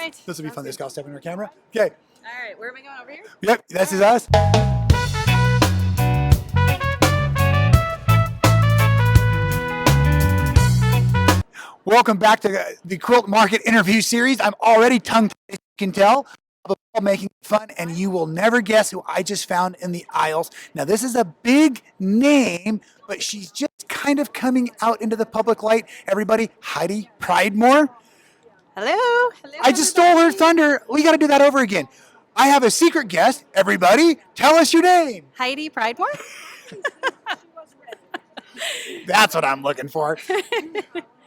right. This will be Sounds fun. This good. guy stepping in our camera. Okay. All right, where am I going, over here? Yep, this is us. Welcome back to the Quilt Market interview series. I'm already tongue-tied, as you can tell, but making fun, and you will never guess who I just found in the aisles. Now, this is a big name, but she's just kind of coming out into the public light. Everybody, Heidi Pridemore. Hello. Hello, I just stole her everybody. thunder. We got to do that over again. I have a secret guest. Everybody, tell us your name. Heidi Pridemore. That's what I'm looking for.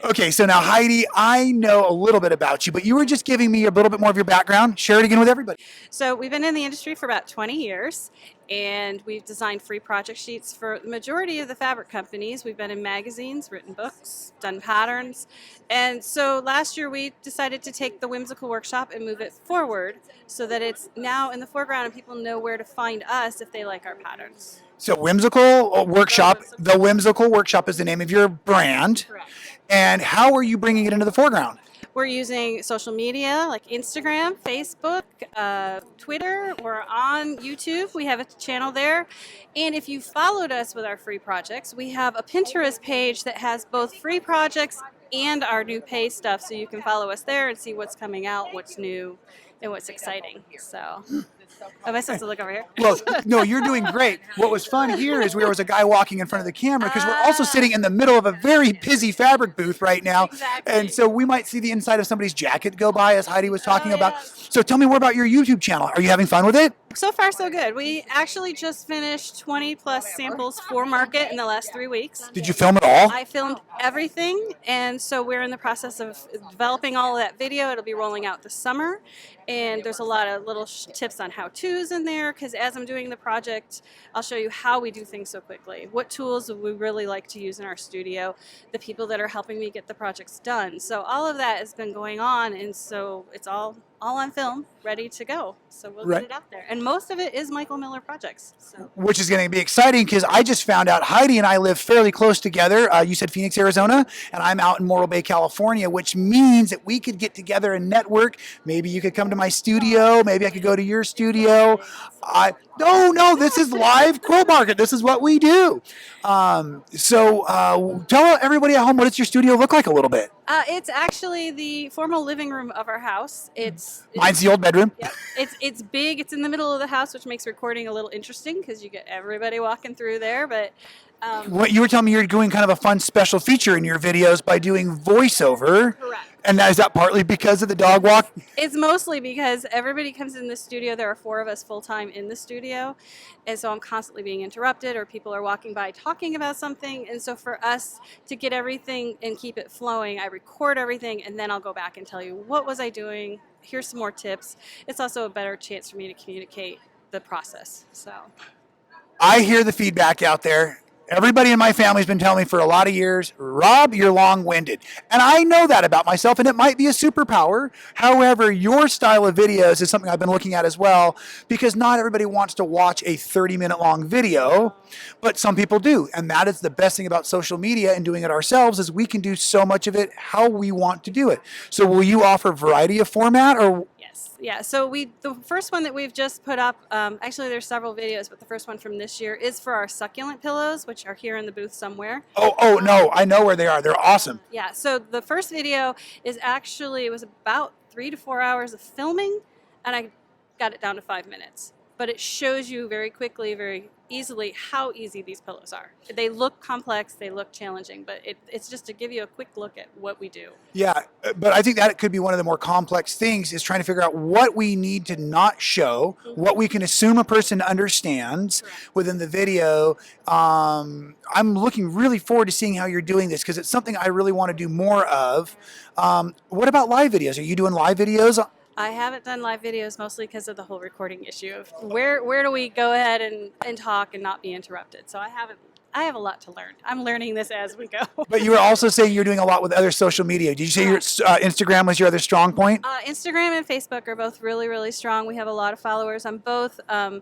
Okay, so now Heidi, I know a little bit about you, but you were just giving me a little bit more of your background. Share it again with everybody. So we've been in the industry for about 20 years, and we've designed free project sheets for the majority of the fabric companies. We've been in magazines, written books, done patterns. And so last year we decided to take the Whimsical workshop and move it forward so that it's now in the foreground and people know where to find us if they like our patterns. So Whimsical Workshop, the Whimsical Workshop is the name of your brand. Correct. And how are you bringing it into the foreground? We're using social media like Instagram, Facebook, Twitter. We're on YouTube. We have a channel there. And if you followed us with our free projects, we have a Pinterest page that has both free projects and our new pay stuff. So you can follow us there and see what's coming out, what's new, and what's exciting. So, am I supposed to look over here? Well, no, you're doing great. What was fun here is there was a guy walking in front of the camera because we're also sitting in the middle of a very busy fabric booth right now. Exactly. And so we might see the inside of somebody's jacket go by, as Heidi was talking about. Yes. So tell me more about your YouTube channel. Are you having fun with it? So far, so good. We actually just finished 20 plus samples for market in the last 3 weeks. Did you film it all? I filmed everything, and so we're in the process of developing all of that video. It'll be rolling out this summer, and there's a lot of little tips on how-tos in there, because as I'm doing the project, I'll show you how we do things so quickly, what tools we really like to use in our studio, the people that are helping me get the projects done. So all of that has been going on, and so it's all on film, ready to go. So we'll Right. get it out there. And most of it is Michael Miller projects. So. Which is going to be exciting because I just found out Heidi and I live fairly close together. You said Phoenix, Arizona, and I'm out in Morro Bay, California, which means that we could get together and network. Maybe you could come to my studio. Maybe I could go to your studio. No, this is live Quilt Market. This is what we do. So tell everybody at home, what does your studio look like a little bit? It's actually the formal living room of our house. Mine's the old bedroom. Yep. It's big. It's in the middle of the house, which makes recording a little interesting because you get everybody walking through there. But What you were telling me, you're doing kind of a fun special feature in your videos by doing voiceover. Correct. And is that partly because of the dog walk? It's mostly because everybody comes in the studio. There are 4 of us full-time in the studio. And so I'm constantly being interrupted, or people are walking by talking about something. And so for us to get everything and keep it flowing, I record everything, and then I'll go back and tell you, what was I doing? Here's some more tips. It's also a better chance for me to communicate the process. So I hear the feedback out there. Everybody in my family's been telling me for a lot of years, Rob, you're long-winded. And I know that about myself, and it might be a superpower. However, your style of videos is something I've been looking at as well, because not everybody wants to watch a 30-minute long video, but some people do. And that is the best thing about social media and doing it ourselves, is we can do so much of it how we want to do it. So will you offer variety of format, or? yes, yeah. So the first one that we've just put up, actually there's several videos, but the first one from this year is for our succulent pillows, which are here in the booth somewhere. Oh no, I know where they are. They're awesome. Yeah, so the first video is actually, it was about 3 to 4 hours of filming, and I got it down to 5 minutes. But it shows you very quickly, very easily, how easy these pillows are. They look complex, they look challenging, but it's just to give you a quick look at what we do. Yeah, but I think that could be one of the more complex things, is trying to figure out what we need to not show, what we can assume a person understands within the video. I'm looking really forward to seeing how you're doing this, because it's something I really want to do more of. What about live videos? Are you doing live videos? I haven't done live videos mostly because of the whole recording issue of where do we go ahead and talk and not be interrupted. So I have a lot to learn. I'm learning this as we go. But you were also saying you're doing a lot with other social media. Did you say your Instagram was your other strong point? Instagram and Facebook are both really, really strong. We have a lot of followers on both, and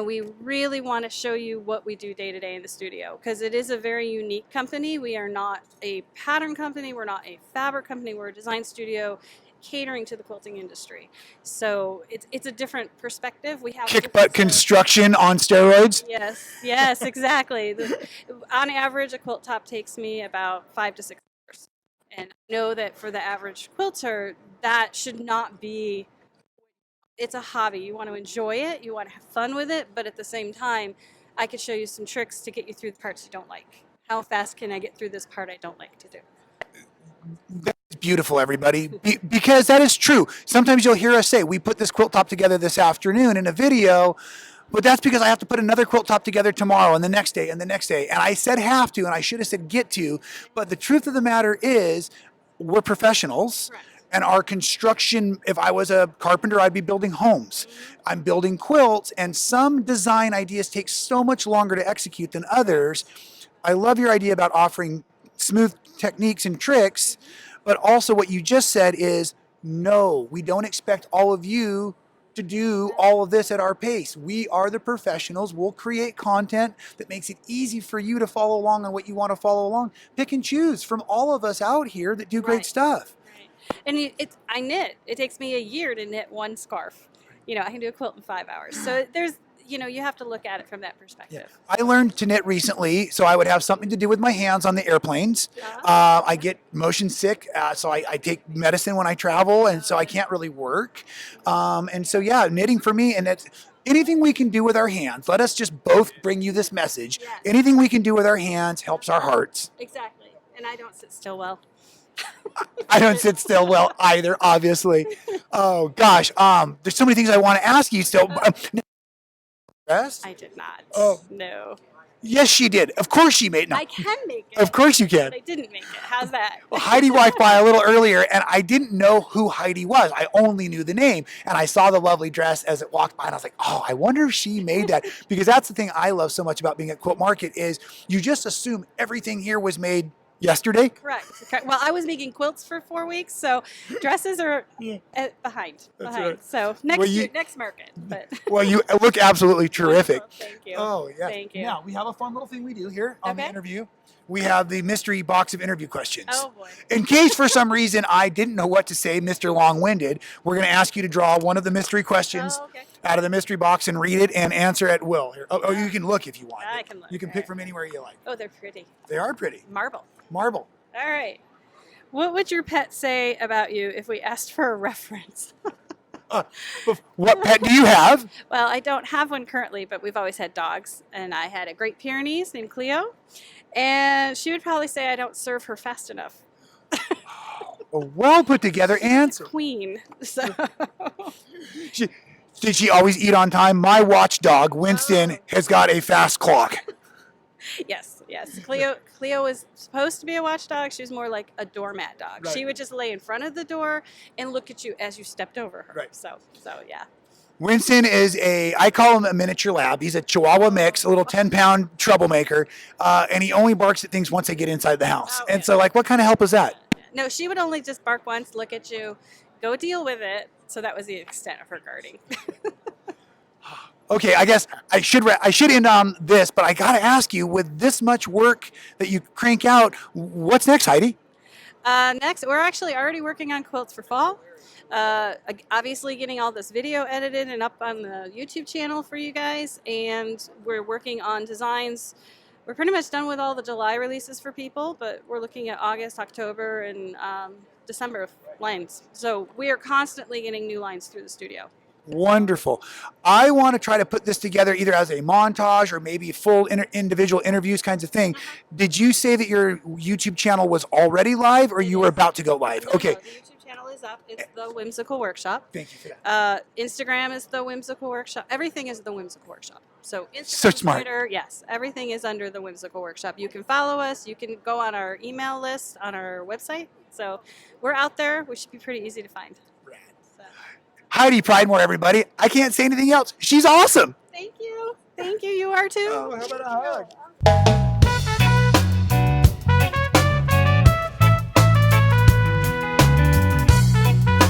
we really want to show you what we do day to day in the studio, because it is a very unique company. We are not a pattern company. We're not a fabric company. We're a design studio catering to the quilting industry. So it's a different perspective. We have Kick butt construction on steroids. Yes, exactly. On average, a quilt top takes me about 5 to 6 hours. And I know that for the average quilter, that should not be, it's a hobby. You want to enjoy it, you want to have fun with it, but at the same time, I could show you some tricks to get you through the parts you don't like. How fast can I get through this part I don't like to do? That's beautiful, everybody, because that is true. Sometimes you'll hear us say, we put this quilt top together this afternoon in a video, but that's because I have to put another quilt top together tomorrow and the next day and the next day. And I said have to, and I should have said get to, but the truth of the matter is we're professionals. Correct. And our construction, if I was a carpenter, I'd be building homes. I'm building quilts, and some design ideas take so much longer to execute than others. I love your idea about offering smooth techniques and tricks, but also what you just said is, no, we don't expect all of you to do all of this at our pace. We are the professionals. We'll create content that makes it easy for you to follow along on what you want to follow along. Pick and choose from all of us out here that do great stuff. And I knit. It takes me a year to knit one scarf. You know, I can do a quilt in 5 hours. So there's, you know, you have to look at it from that perspective. I learned to knit recently, so I would have something to do with my hands on the airplanes. I get motion sick, so I take medicine when I travel, and so I can't really work. And so, yeah, knitting for me, and it's anything we can do with our hands. Let us just both bring you this message. Yes. Anything we can do with our hands helps our hearts. Exactly. And I don't sit still well. I don't sit still well either, obviously. Oh gosh, there's so many things I want to ask you still. I did not. Oh No. Yes, she did. Of course she made. No. I can make it. Of course you can. But I didn't make it. How's that? Well, Heidi walked by a little earlier, and I didn't know who Heidi was. I only knew the name, and I saw the lovely dress as it walked by, and I was like, oh, I wonder if she made that. Because that's the thing I love so much about being at Quilt Market is you just assume everything here was made yesterday. Correct. Well, I was making quilts for 4 weeks, so dresses are behind. Right. So next market. But Well, you look absolutely terrific. Thank you. Oh, yeah. Thank you. Now, we have a fun little thing we do here on the Okay. interview. We have the mystery box of interview questions. Oh boy. In case for some reason I didn't know what to say, Mr. Long-Winded, we're going to ask you to draw one of the mystery questions Oh, okay. out of the mystery box and read it and answer at will. Here. Oh, you can look if you want. I can look. You can pick from anywhere you like. Oh, they're pretty. They are pretty. Marble. Marble. All right. What would your pet say about you if we asked for a reference? What pet do you have? Well, I don't have one currently, but we've always had dogs. And I had a Great Pyrenees named Cleo. And she would probably say I don't serve her fast enough. A well put together answer. Queen. So. Did she always eat on time? My watchdog, Winston, has got a fast clock. Yes. Cleo was supposed to be a watchdog. She was more like a doormat dog. Right. She would just lay in front of the door and look at you as you stepped over her. Right. So yeah. Winston is I call him a miniature lab. He's a Chihuahua mix, a little 10-pound troublemaker, and he only barks at things once they get inside the house. Oh, and yeah. so, like, what kind of help is that? No, she would only just bark once, look at you, go deal with it. So that was the extent of her guarding. Okay, I guess I should end on this, but I got to ask you, with this much work that you crank out, what's next, Heidi? Next, we're actually already working on quilts for fall. Obviously getting all this video edited and up on the YouTube channel for you guys, and we're working on designs. We're pretty much done with all the July releases for people, but we're looking at August, October, and December lines. So we are constantly getting new lines through the studio. Wonderful. I want to try to put this together either as a montage or maybe full individual interviews kinds of thing. Did you say that your YouTube channel was already live or you were about to go live? Okay. No, the YouTube channel is up. It's the Whimsical Workshop. Thank you for that. Instagram is the Whimsical Workshop. Everything is the Whimsical Workshop. So Instagram, So smart. Twitter, yes, everything is under the Whimsical Workshop. You can follow us. You can go on our email list on our website. So we're out there. We should be pretty easy to find. So. Heidi Pridemore, everybody. I can't say anything else. She's awesome. Thank you. Thank you. You are too. Oh, how about a hug?